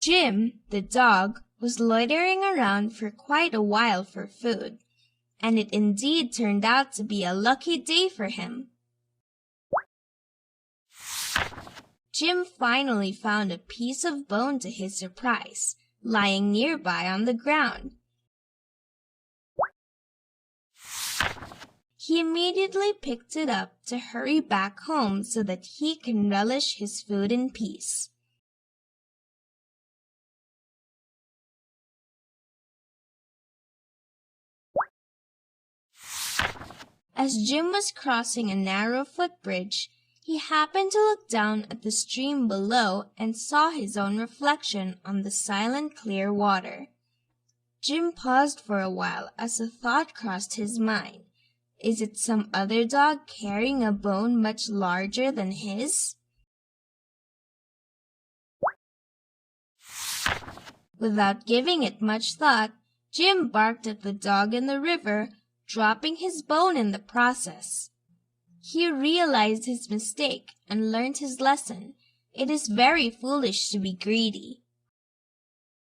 Jim, the dog, was loitering around for quite a while for food, and it indeed turned out to be a lucky day for him. Jim finally found a piece of bone to his surprise, lying nearby on the ground. He immediately picked it up to hurry back home so that he can relish his food in peace. As Jim was crossing a narrow footbridge, he happened to look down at the stream below and saw his own reflection on the silent, clear water. Jim paused for a while as a thought crossed his mind. Is it some other dog carrying a bone much larger than his? Without giving it much thought, Jim barked at the dog in the river, dropping his bone in the process. He realized his mistake and learned his lesson. It is very foolish to be greedy.